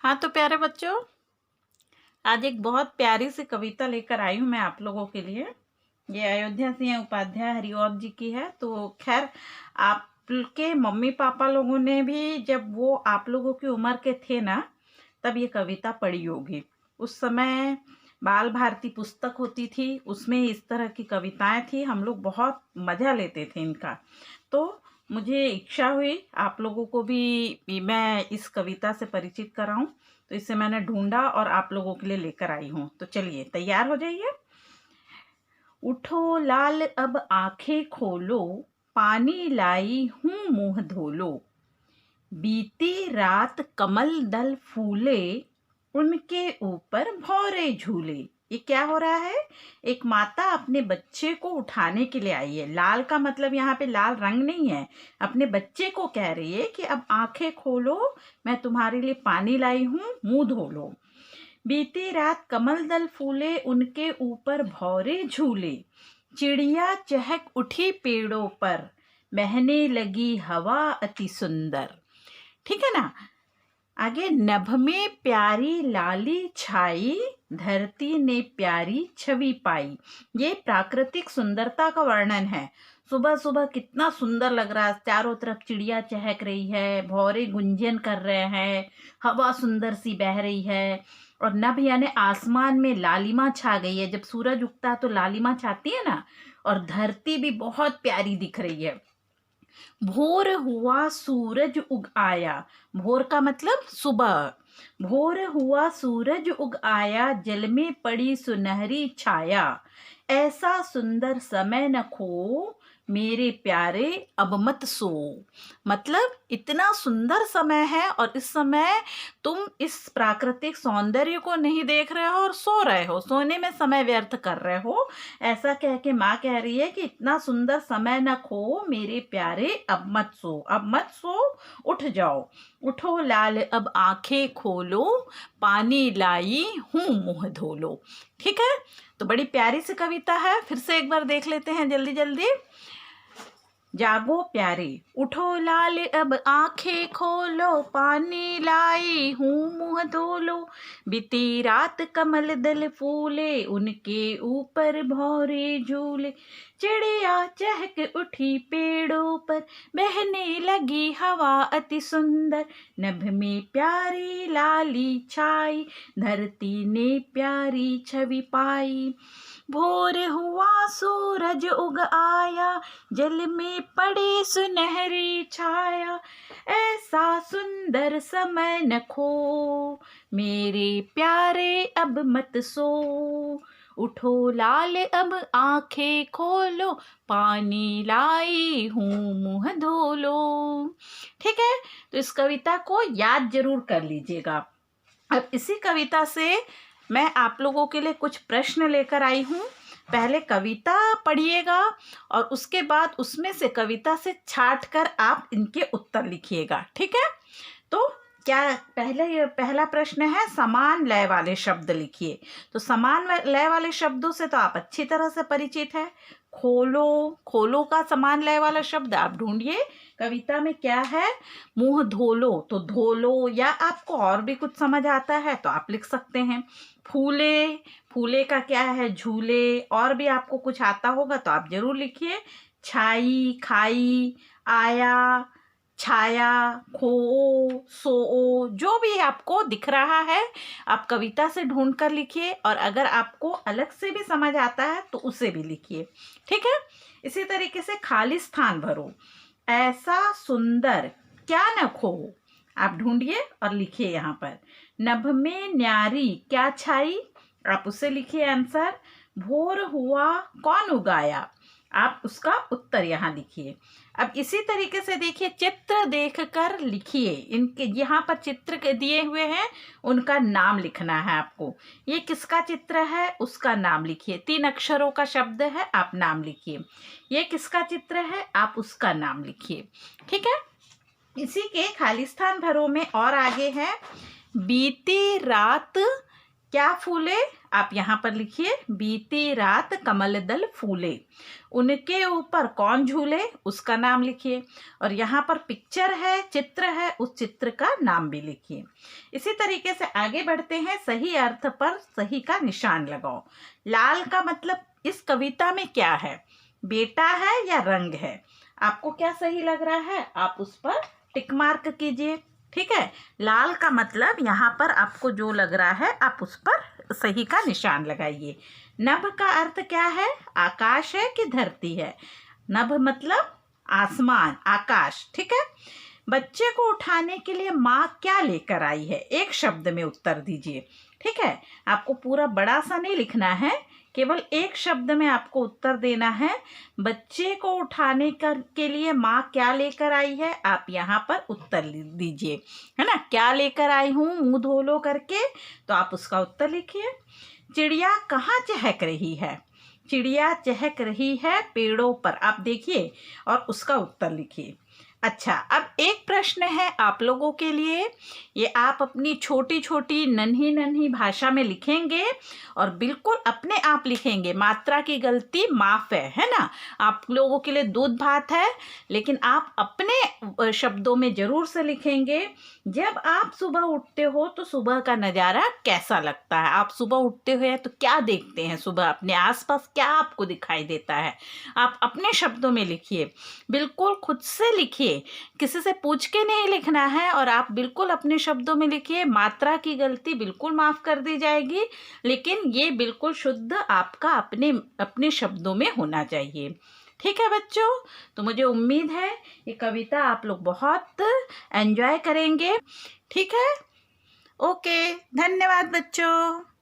हाँ तो प्यारे बच्चों, आज एक बहुत प्यारी सी कविता लेकर आई हूँ मैं आप लोगों के लिए। ये अयोध्या सिंह उपाध्याय हरिऔध जी की है। तो खैर, आपके मम्मी पापा लोगों ने भी जब वो आप लोगों की उम्र के थे ना, तब ये कविता पढ़ी होगी। उस समय बाल भारती पुस्तक होती थी, उसमें इस तरह की कविताएं थी। हम लोग बहुत मज़ा लेते थे इनका। तो मुझे इच्छा हुई आप लोगों को भी मैं इस कविता से परिचित कराऊं, तो इसे मैंने ढूंढा और आप लोगों के लिए लेकर आई हूं। तो चलिए, तैयार हो जाइए। उठो लाल अब आंखें खोलो, पानी लाई हूँ मुंह धोलो। बीती रात कमल दल फूले, उनके ऊपर भौरे झूले। ये क्या हो रहा है? एक माता अपने बच्चे को उठाने के लिए आई है। लाल का मतलब यहाँ पे लाल रंग नहीं है, अपने बच्चे को कह रही है कि अब आंखें खोलो, मैं तुम्हारे लिए पानी लाई हूँ, मुंह धो लो। बीती रात कमल दल फूले, उनके ऊपर भौरे झूले। चिड़िया चहक उठी पेड़ों पर, बहने लगी हवा अति सुंदर। ठीक है ना? आगे, नभ में प्यारी लाली छाई, धरती ने प्यारी छवि पाई। ये प्राकृतिक सुंदरता का वर्णन है। सुबह सुबह कितना सुंदर लग रहा है, चारों तरफ चिड़िया चहक रही है, भौरे गुंजन कर रहे हैं, हवा सुंदर सी बह रही है। और नभ यानी आसमान में लालिमा छा गई है। जब सूरज उगता है तो लालिमा छाती है ना। और धरती भी बहुत प्यारी दिख रही है। भोर हुआ सूरज उग आया, भोर का मतलब सुबह। भोर हुआ सूरज उग आया, जल में पड़ी सुनहरी छाया। ऐसा सुंदर समय न खो, मेरे प्यारे अब मत सो। मतलब इतना सुंदर समय है और इस समय तुम इस प्राकृतिक सौंदर्य को नहीं देख रहे हो और सो रहे हो, सोने में समय व्यर्थ कर रहे हो। ऐसा कह के माँ कह रही है कि इतना सुंदर समय न खो, मेरे प्यारे अब मत सो, अब मत सो, उठ जाओ। उठो लाल अब आंखें खोलो, पानी लाई हूँ मुंह धो लो। ठीक है? तो बड़ी प्यारी सी कविता है, फिर से एक बार देख लेते हैं जल्दी जल्दी। जागो प्यारे, उठो लाल अब आंखें खोलो, पानी लाई हूँ मुंह धो लो। बीती रात कमल दल फूले, उनके ऊपर भौरे झूले। चिड़िया चहक उठी पेड़ों पर, बहने लगी हवा अति सुंदर। नभ में प्यारी लाली छाई, धरती ने प्यारी छवि पाई। भोर हुआ सूरज उग आया, जल में पड़े सुनहरी छाया। ऐसा सुंदर समय न खो, मेरे प्यारे अब मत सो। उठो लाल अब आंखें खोलो, पानी लाई हूँ मुंह धो लो। ठीक है? तो इस कविता को याद जरूर कर लीजिएगा। अब इसी कविता से मैं आप लोगों के लिए कुछ प्रश्न लेकर आई हूँ। पहले कविता पढ़िएगा और उसके बाद उसमें से कविता से छांट कर आप इनके उत्तर लिखिएगा। ठीक है? तो क्या पहला प्रश्न है, समान लय वाले शब्द लिखिए। तो समान लय वाले शब्दों से तो आप अच्छी तरह से परिचित है। खोलो, खोलो का समान लय वाला शब्द आप ढूंढिए कविता में क्या है। मुंह धोलो, तो धोलो, या आपको और भी कुछ समझ आता है तो आप लिख सकते हैं। फूले, फूले का क्या है? झूले। और भी आपको कुछ आता होगा तो आप जरूर लिखिए। छाई, खाई, आया, छाया, खो, सो, जो भी आपको दिख रहा है आप कविता से ढूंढ कर लिखिए। और अगर आपको अलग से भी समझ आता है तो उसे भी लिखिए। ठीक है? इसी तरीके से खाली स्थान भरो। ऐसा सुंदर क्या न खो, आप ढूंढिए और लिखिए यहाँ पर। नभ में न्यारी क्या छाई, आप उसे लिखिए आंसर। भोर हुआ कौन उगाया, आप उसका उत्तर यहाँ लिखिए। अब इसी तरीके से देखिए, चित्र देखकर लिखिए। इनके यहाँ पर चित्र के दिए हुए हैं, उनका नाम लिखना है आपको। ये किसका चित्र है उसका नाम लिखिए। 3 अक्षरों का शब्द है, आप नाम लिखिए। ये किसका चित्र है, आप उसका नाम लिखिए। ठीक है? इसी के खालिस्तान भरो में और आगे है, बीती रात क्या फूले, आप यहाँ पर लिखिए बीती रात कमल दल फूले। उनके ऊपर कौन झूले, उसका नाम लिखिए। और यहाँ पर पिक्चर है, चित्र है, उस चित्र का नाम भी लिखिए। इसी तरीके से आगे बढ़ते हैं। सही अर्थ पर सही का निशान लगाओ। लाल का मतलब इस कविता में क्या है, बेटा है या रंग है? आपको क्या सही लग रहा है, आप उस पर टिक मार्क कीजिए। ठीक है, लाल का मतलब यहाँ पर आपको जो लग रहा है आप उस पर सही का निशान लगाइए। नभ का अर्थ क्या है, आकाश है कि धरती है? नभ मतलब आसमान, आकाश। ठीक है, बच्चे को उठाने के लिए माँ क्या लेकर आई है, एक शब्द में उत्तर दीजिए। ठीक है, आपको पूरा बड़ा सा नहीं लिखना है, केवल एक शब्द में आपको उत्तर देना है। बच्चे को उठाने के लिए माँ क्या लेकर आई है, आप यहाँ पर उत्तर दीजिए, है ना। क्या लेकर आई हूँ, मुंह धो लो करके, तो आप उसका उत्तर लिखिए। चिड़िया कहाँ चहक रही है, चिड़िया चहक रही है पेड़ों पर, आप देखिए और उसका उत्तर लिखिए। अच्छा, अब एक प्रश्न है आप लोगों के लिए, ये आप अपनी छोटी छोटी नन्ही नन्ही भाषा में लिखेंगे और बिल्कुल अपने आप लिखेंगे, मात्रा की गलती माफ है ना। आप लोगों के लिए दूध भात है, लेकिन आप अपने शब्दों में जरूर से लिखेंगे। जब आप सुबह उठते हो तो सुबह का नज़ारा कैसा लगता है, आप सुबह उठते हो तो क्या देखते हैं, सुबह अपने आसपास क्या आपको दिखाई देता है, आप अपने शब्दों में लिखिए, बिल्कुल खुद से लिखिए, किसी से पूछ के नहीं लिखना है। और आप बिल्कुल अपने शब्दों में लिखिए, मात्रा की गलती बिल्कुल माफ कर दी जाएगी, लेकिन ये बिल्कुल शुद्ध आपका अपने शब्दों में होना चाहिए। ठीक है बच्चों, तो मुझे उम्मीद है ये कविता आप लोग बहुत एंजॉय करेंगे। ठीक है, ओके, धन्यवाद बच्चों।